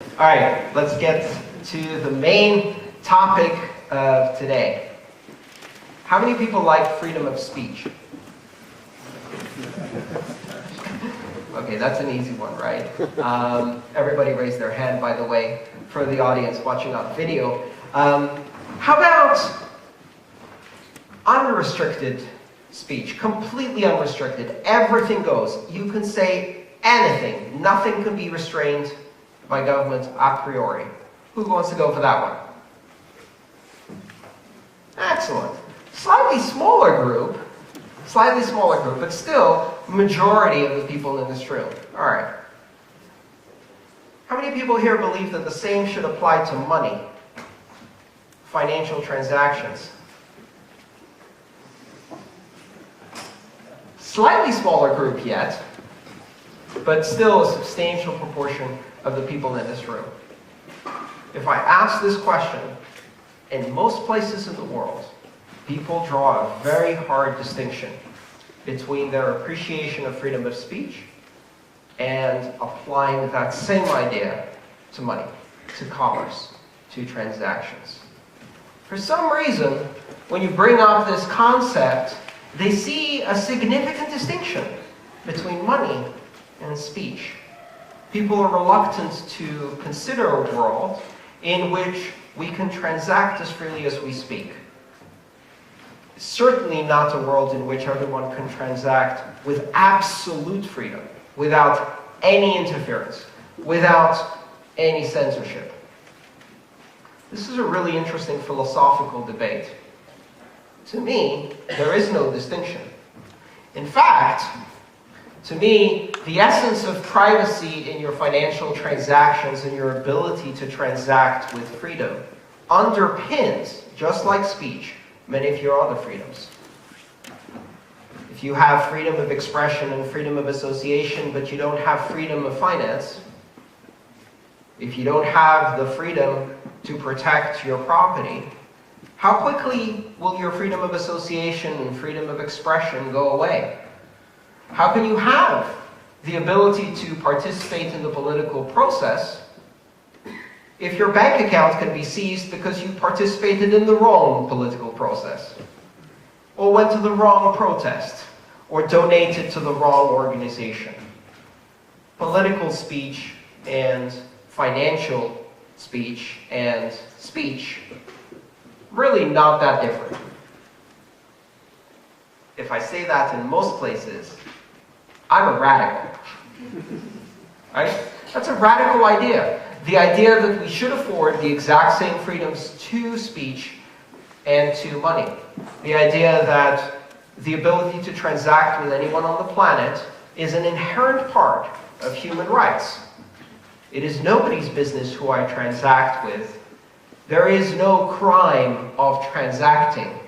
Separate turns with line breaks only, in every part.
All right, let's get to the main topic of today. How many people like freedom of speech? Okay, that's an easy one, right? Everybody raised their hand, by the way, for the audience watching on video. How about unrestricted speech? Completely unrestricted. Everything goes. You can say anything. Nothing can be restrained by government a priori. Who wants to go for that one? Excellent. Slightly smaller group, but still majority of the people in this room. All right. How many people here believe that the same should apply to money, financial transactions? Slightly smaller group yet, but still a substantial proportion of the people in this room. If I ask this question, in most places in the world, people draw a very hard distinction between their appreciation of freedom of speech and applying that same idea to money, to commerce, to transactions. For some reason, when you bring up this concept, they see a significant distinction between money and speech. People are reluctant to consider a world in which we can transact as freely as we speak. Certainly not a world in which everyone can transact with absolute freedom, without any interference, without any censorship. This is a really interesting philosophical debate. To me, there is no distinction. In fact, to me, the essence of privacy in your financial transactions and your ability to transact with freedom underpins, just like speech, many of your other freedoms. If you have freedom of expression and freedom of association, but you don't have freedom of finance, if you don't have the freedom to protect your property, how quickly will your freedom of association and freedom of expression go away? How can you have the ability to participate in the political process if your bank account can be seized because you participated in the wrong political process, or went to the wrong protest, or donated to the wrong organization? Political speech and financial speech and speech, really not that different. If I say that in most places, I'm a radical. Right? That's a radical idea. The idea that we should afford the exact same freedoms to speech and to money. The idea that the ability to transact with anyone on the planet is an inherent part of human rights. It is nobody's business who I transact with. There is no crime of transacting.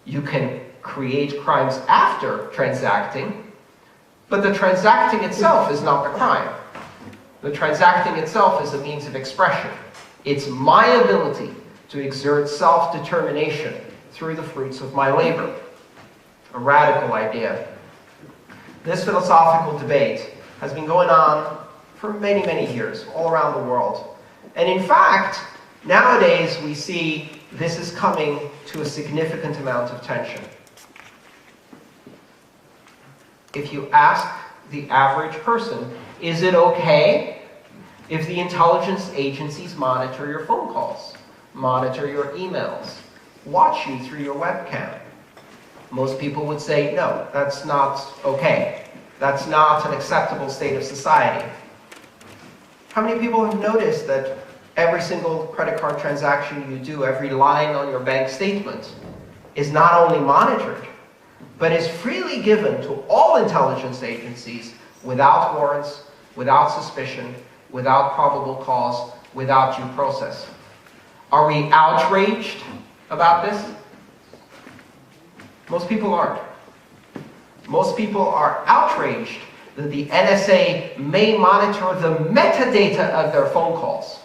You can create crimes after transacting, but the transacting itself is not the crime. The transacting itself is a means of expression. It's my ability to exert self-determination through the fruits of my labor. A radical idea. This philosophical debate has been going on for many, many years, all around the world. And in fact, nowadays we see this is coming to a significant amount of tension. If you ask the average person, is it okay if the intelligence agencies monitor your phone calls, monitor your emails, watch you through your webcam? Most people would say, no, that's not okay. That's not an acceptable state of society. How many people have noticed that every single credit card transaction you do, every line on your bank statement, is not only monitored, but is freely given to all intelligence agencies without warrants, without suspicion, without probable cause, without due process? Are we outraged about this? Most people aren't. Most people are outraged that the NSA may monitor the metadata of their phone calls,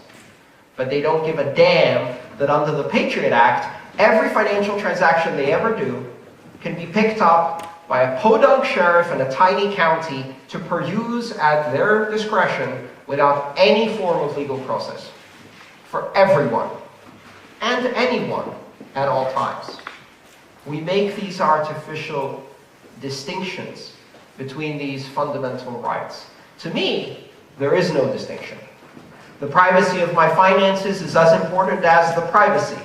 but they don't give a damn that under the Patriot Act, every financial transaction they ever do can be picked up by a podunk sheriff in a tiny county to peruse at their discretion without any form of legal process for everyone and anyone at all times. We make these artificial distinctions between these fundamental rights. To me, there is no distinction. The privacy of my finances is as important as the privacy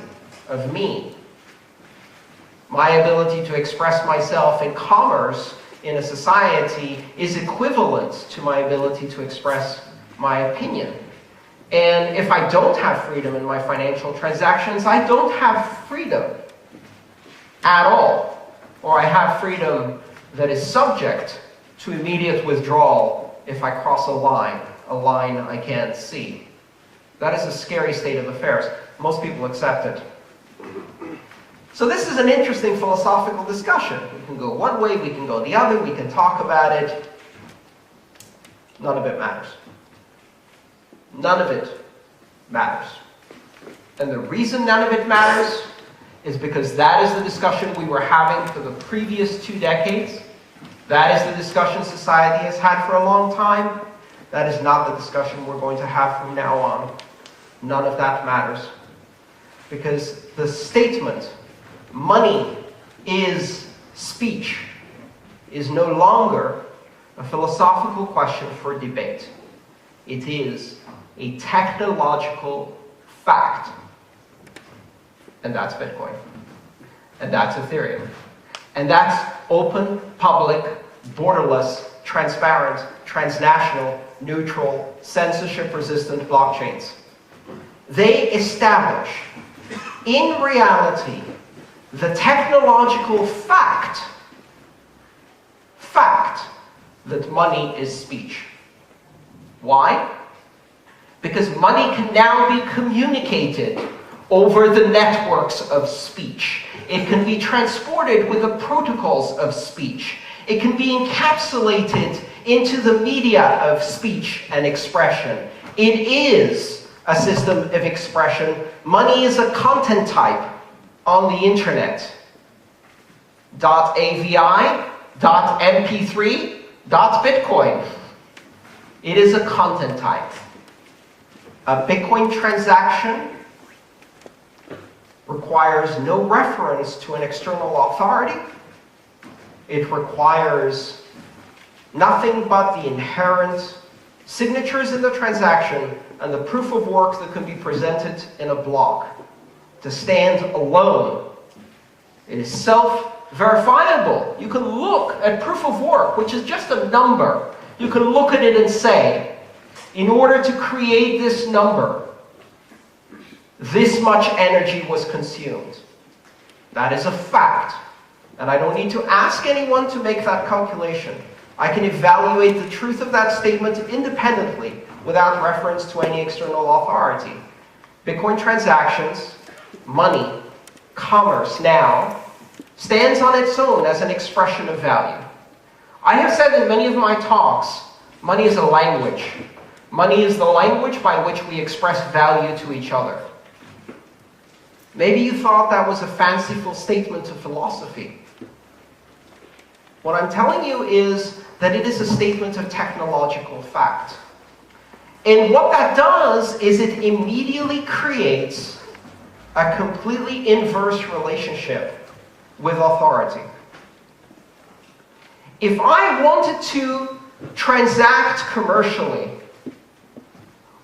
of me. My ability to express myself in commerce in a society is equivalent to my ability to express my opinion. And if I don't have freedom in my financial transactions, I don't have freedom at all. Or I have freedom that is subject to immediate withdrawal if I cross a line I can't see. That is a scary state of affairs. Most people accept it. So this is an interesting philosophical discussion. We can go one way, we can go the other, we can talk about it. None of it matters. None of it matters. And the reason none of it matters is because that is the discussion we were having for the previous 2 decades. That is the discussion society has had for a long time. That is not the discussion we're going to have from now on. None of that matters. Because the statement, money is speech, is no longer a philosophical question for debate. It is a technological fact. And that's Bitcoin. And that's Ethereum. And that's open, public, borderless, transparent, transnational, neutral, censorship-resistant blockchains. They establish, in reality, the technological fact that money is speech. Why? Because money can now be communicated over the networks of speech. It can be transported with the protocols of speech. It can be encapsulated into the media of speech and expression. It is a system of expression. Money is a content type on the internet. .avi, .mp3, .bitcoin. It is a content type. A Bitcoin transaction requires no reference to an external authority. It requires nothing but the inherent signatures in the transaction and the proof of work that can be presented in a block to stand alone. It is self-verifiable. You can look at proof of work, which is just a number. You can look at it and say, in order to create this number, this much energy was consumed. That is a fact. And I don't need to ask anyone to make that calculation. I can evaluate the truth of that statement independently without reference to any external authority. Bitcoin transactions, money, commerce now, stands on its own as an expression of value. I have said in many of my talks, money is a language. Money is the language by which we express value to each other. Maybe you thought that was a fanciful statement of philosophy. What I'm telling you is that it is a statement of technological fact. And what that does is it immediately creates a completely inverse relationship with authority. If I wanted to transact commercially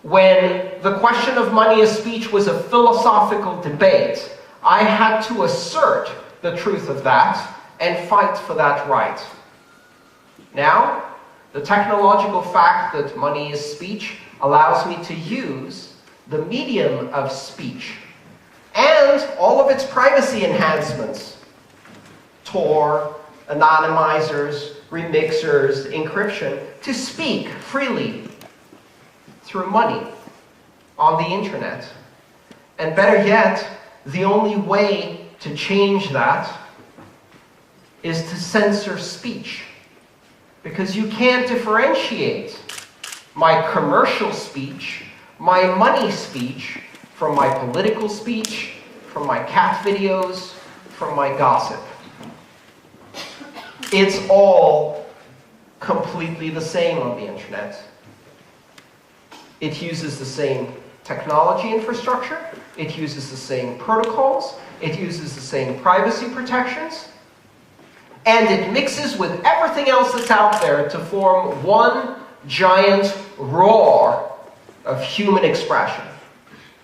when the question of money as speech was a philosophical debate, I had to assert the truth of that and fight for that right. Now, the technological fact that money is speech allows me to use the medium of speech and all of its privacy enhancements, Tor, anonymizers, remixers, encryption, to speak freely through money on the internet. And better yet, the only way to change that is to censor speech. Because you can't differentiate my commercial speech, my money speech, from my political speech, from my cat videos, from my gossip. It's all completely the same on the internet. It uses the same technology infrastructure. It uses the same protocols. It uses the same privacy protections. And it mixes with everything else that's out there to form one giant roar of human expression.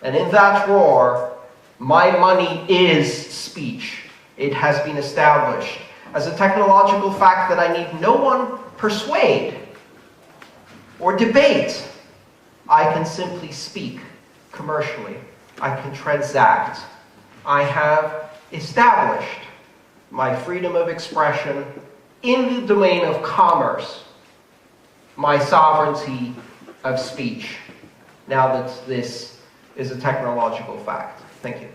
And in that roar, my money is speech. It has been established as a technological fact that I need no one persuade or debate. I can simply speak commercially. I can transact. I have established my freedom of expression in the domain of commerce, my sovereignty of speech, now that this is a technological fact. Thank you.